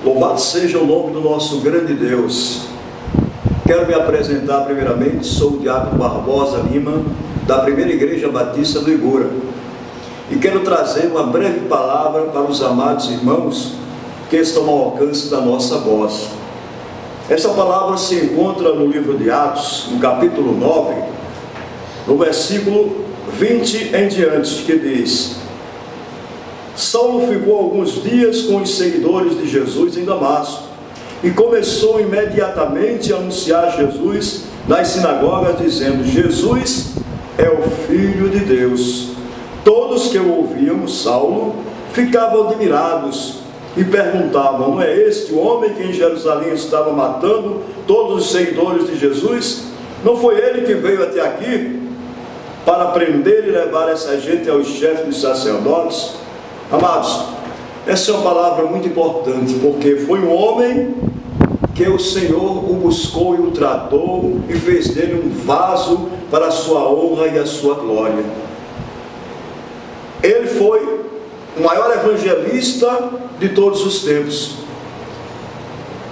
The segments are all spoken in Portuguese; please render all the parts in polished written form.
Louvado seja o nome do nosso grande Deus. Quero me apresentar primeiramente, sou o Diácono Barbosa Lima, da Primeira Igreja Batista do Igura. E quero trazer uma breve palavra para os amados irmãos que estão ao alcance da nossa voz. Essa palavra se encontra no livro de Atos, no capítulo 9, no versículo 20 em diante, que diz: Saulo ficou alguns dias com os seguidores de Jesus em Damasco e começou imediatamente a anunciar Jesus nas sinagogas, dizendo: Jesus é o Filho de Deus. Todos que o ouviam, Saulo, ficavam admirados e perguntavam: não é este o homem que em Jerusalém estava matando todos os seguidores de Jesus? Não foi ele que veio até aqui para prender e levar essa gente aos chefes dos sacerdotes? Amados, essa é uma palavra muito importante, porque foi um homem que o Senhor o buscou e o tratou e fez dele um vaso para a sua honra e a sua glória. Ele foi o maior evangelista de todos os tempos.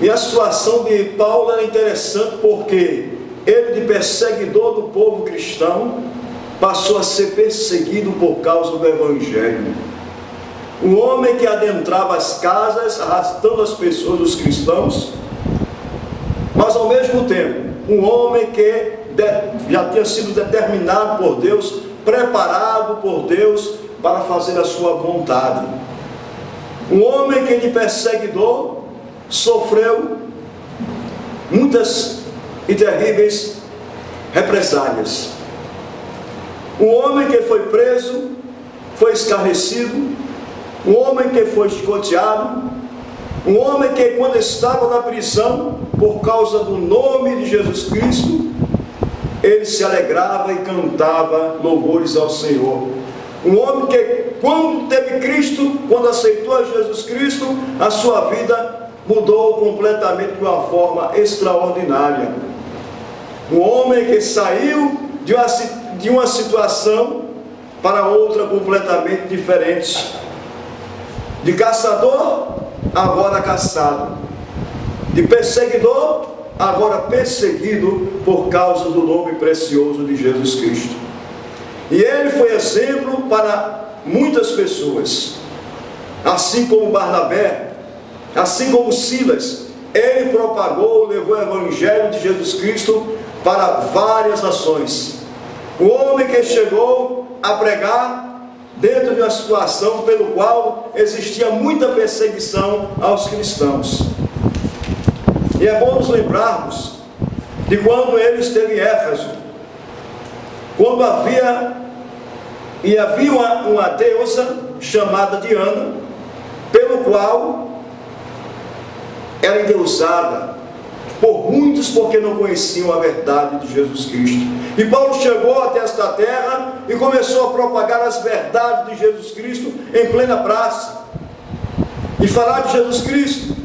E a situação de Paulo era interessante, porque ele, de perseguidor do povo cristão, passou a ser perseguido por causa do evangelho. Um homem que adentrava as casas, arrastando as pessoas, os cristãos, mas ao mesmo tempo, um homem que já tinha sido determinado por Deus, preparado por Deus para fazer a sua vontade. Um homem que de perseguidor sofreu muitas e terríveis represálias. Um homem que foi preso, foi escarnecido, um homem que foi chicoteado, um homem que, quando estava na prisão, por causa do nome de Jesus Cristo, ele se alegrava e cantava louvores ao Senhor. Um homem que, quando teve Cristo, quando aceitou a Jesus Cristo, a sua vida mudou completamente de uma forma extraordinária. Um homem que saiu de uma situação para outra completamente diferente. De caçador, agora caçado. De perseguidor, agora perseguido por causa do nome precioso de Jesus Cristo. E ele foi exemplo para muitas pessoas. Assim como Barnabé, assim como Silas, ele propagou, levou o evangelho de Jesus Cristo para várias nações. O homem que chegou a pregar dentro de uma situação pelo qual existia muita perseguição aos cristãos. E é bom nos lembrarmos de quando ele esteve em Éfeso, quando havia uma deusa chamada Diana, pelo qual era endeusada por muitos, porque não conheciam a verdade de Jesus Cristo. E Paulo chegou até esta terra e começou a propagar as verdades de Jesus Cristo em plena praça, e falar de Jesus Cristo.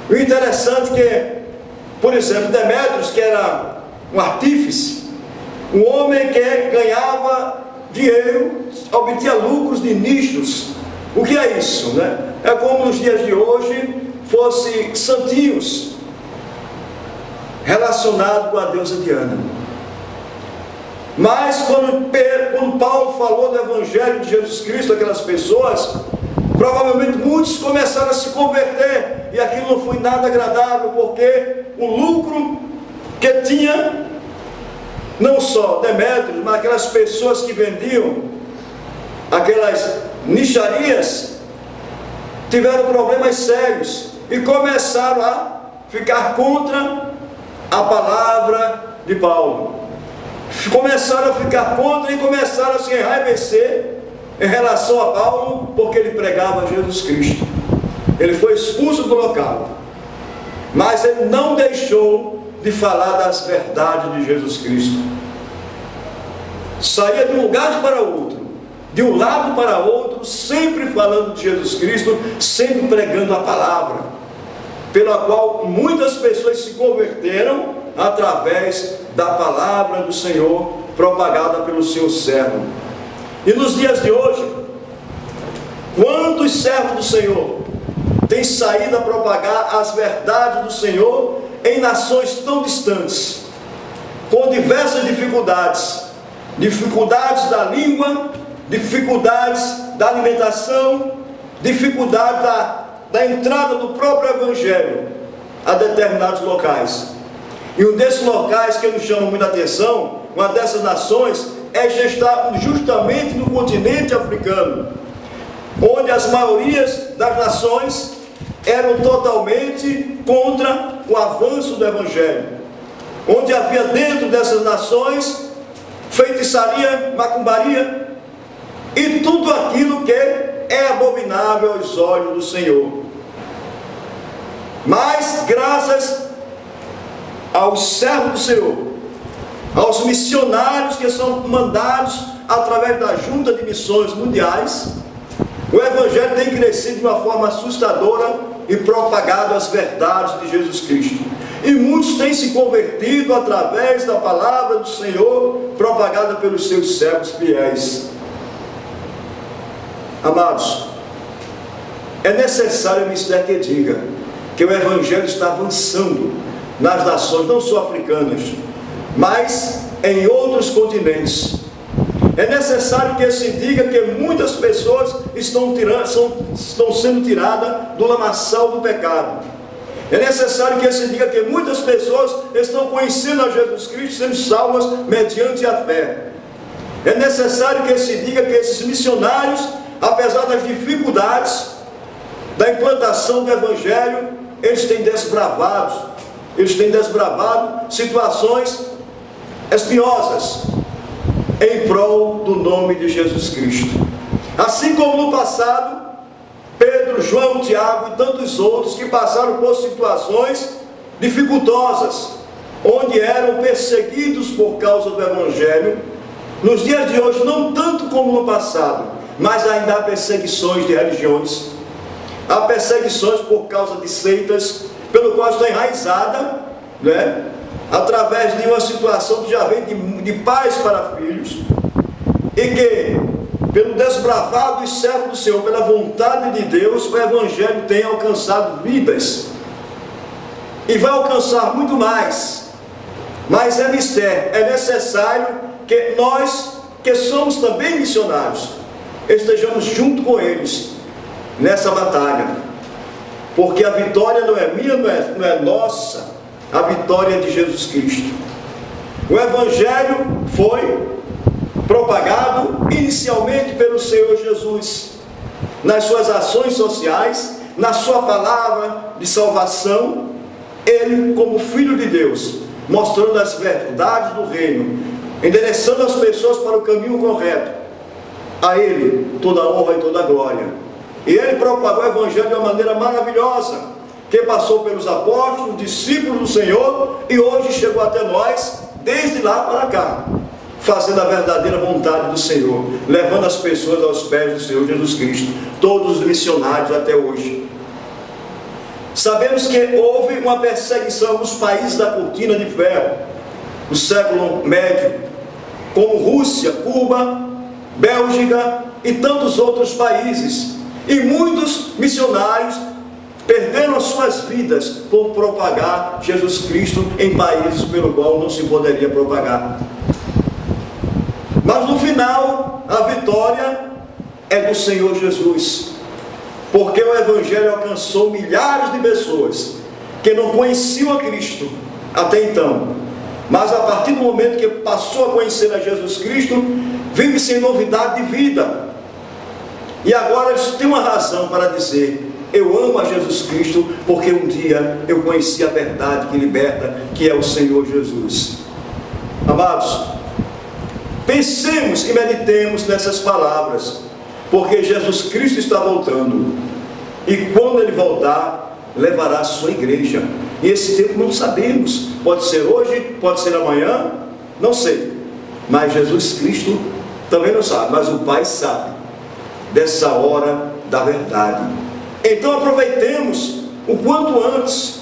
O interessante é que, por exemplo, Demétrios, que era um artífice, um homem que ganhava dinheiro, obtinha lucros de nichos. O que é isso, né? É como nos dias de hoje fossem santinhos relacionados com a deusa Diana. Mas quando Paulo falou do evangelho de Jesus Cristo, aquelas pessoas, provavelmente muitos começaram a se converter, e aquilo não foi nada agradável, porque o lucro que tinha, não só Demétrios, mas aquelas pessoas que vendiam aquelas nicharias, tiveram problemas sérios e começaram a ficar contra a palavra de Paulo. Começaram a ficar contra e começaram a se enraivecer em relação a Paulo, porque ele pregava Jesus Cristo. Ele foi expulso do local, mas ele não deixou de falar das verdades de Jesus Cristo. Saía de um lugar para outro, de um lado para outro, sempre falando de Jesus Cristo, sempre pregando a palavra, pela qual muitas pessoas se converteram através da palavra do Senhor, propagada pelo seu servo. E nos dias de hoje, quantos servos do Senhor tem saído a propagar as verdades do Senhor em nações tão distantes, com diversas dificuldades, dificuldades da língua, dificuldades da alimentação, dificuldade da entrada do próprio Evangelho a determinados locais. E um desses locais que nos chama muita atenção, uma dessas nações, é justamente no continente africano, onde as maiorias das nações eram totalmente contra o avanço do Evangelho, onde havia dentro dessas nações feitiçaria, macumbaria e tudo aquilo que é abominável aos olhos do Senhor. Mas graças aos servos do Senhor, aos missionários que são mandados através da Junta de Missões Mundiais, o Evangelho tem crescido de uma forma assustadora e propagado as verdades de Jesus Cristo. E muitos têm se convertido através da palavra do Senhor, propagada pelos seus servos fiéis. Amados, é necessário, mistério, que diga que o Evangelho está avançando nas nações, não só africanas, mas em outros continentes. É necessário que se diga que muitas pessoas estão sendo tiradas do lamaçal do pecado. É necessário que se diga que muitas pessoas estão conhecendo a Jesus Cristo, sendo salvas mediante a fé. É necessário que se diga que esses missionários, apesar das dificuldades da implantação do Evangelho, eles têm desbravado situações espinhosas em prol do nome de Jesus Cristo. Assim como no passado, Pedro, João, Tiago e tantos outros que passaram por situações dificultosas, onde eram perseguidos por causa do Evangelho. Nos dias de hoje, não tanto como no passado, mas ainda há perseguições de religiões, há perseguições por causa de seitas, pelo qual está enraizada, né? Através de uma situação que já vem de pais para filhos, e que, pelo desbravado e servo do Senhor, pela vontade de Deus, o Evangelho tem alcançado vidas, e vai alcançar muito mais. Mas é mistério, é necessário que nós, que somos também missionários, estejamos junto com eles nessa batalha, porque a vitória não é minha, não é nossa, a vitória é de Jesus Cristo. O Evangelho foi propagado inicialmente pelo Senhor Jesus, nas suas ações sociais, na sua palavra de salvação, ele como Filho de Deus, mostrando as verdades do reino, endereçando as pessoas para o caminho correto. A ele toda a honra e toda a glória. E ele propagou o Evangelho de uma maneira maravilhosa, que passou pelos apóstolos, discípulos do Senhor, e hoje chegou até nós, desde lá para cá, fazendo a verdadeira vontade do Senhor, levando as pessoas aos pés do Senhor Jesus Cristo, todos os missionários até hoje. Sabemos que houve uma perseguição nos países da cortina de ferro, no século médio, como Rússia, Cuba, Bélgica e tantos outros países, e muitos missionários perderam as suas vidas por propagar Jesus Cristo em países pelo qual não se poderia propagar. Mas no final, a vitória é do Senhor Jesus, porque o Evangelho alcançou milhares de pessoas que não conheciam a Cristo até então, mas a partir do momento que passou a conhecer a Jesus Cristo, vive-se em novidade de vida, e agora eles têm uma razão para dizer: eu amo a Jesus Cristo, porque um dia eu conheci a verdade que liberta, que é o Senhor Jesus. Amados, pensemos e meditemos nessas palavras, porque Jesus Cristo está voltando, e quando Ele voltar, levará a sua igreja, e esse tempo não sabemos, pode ser hoje, pode ser amanhã, não sei, mas Jesus Cristo também não sabe, mas o Pai sabe dessa hora da verdade. Então aproveitemos o quanto antes,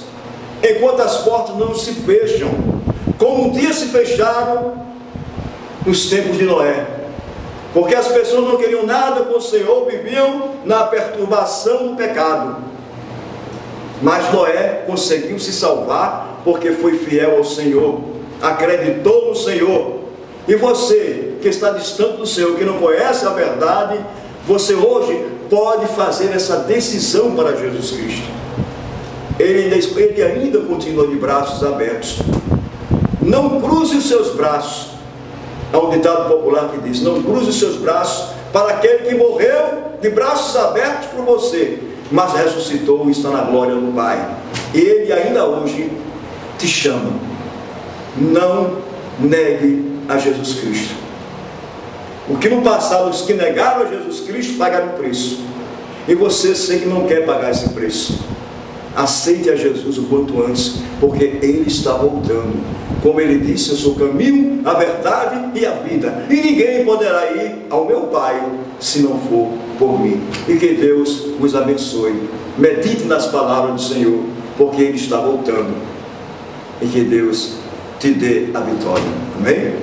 enquanto as portas não se fecham, como um dia se fecharam nos tempos de Noé, porque as pessoas não queriam nada com o Senhor, viviam na perturbação do pecado. Mas Noé conseguiu se salvar porque foi fiel ao Senhor, acreditou no Senhor. E você que está distante do Senhor, que não conhece a verdade, você hoje pode fazer essa decisão para Jesus Cristo. Ele ainda continua de braços abertos. Não cruze os seus braços. Há um ditado popular que diz: não cruze os seus braços para aquele que morreu de braços abertos por você, mas ressuscitou e está na glória do Pai. Ele ainda hoje te chama. Não negue a Jesus Cristo. O que no passado os que negaram a Jesus Cristo pagaram o preço. E você, sei que não quer pagar esse preço. Aceite a Jesus o quanto antes, porque Ele está voltando. Como Ele disse: eu sou o caminho, a verdade e a vida, e ninguém poderá ir ao meu Pai se não for por mim. E que Deus vos abençoe. Medite nas palavras do Senhor, porque Ele está voltando. E que Deus te dê a vitória. Amém?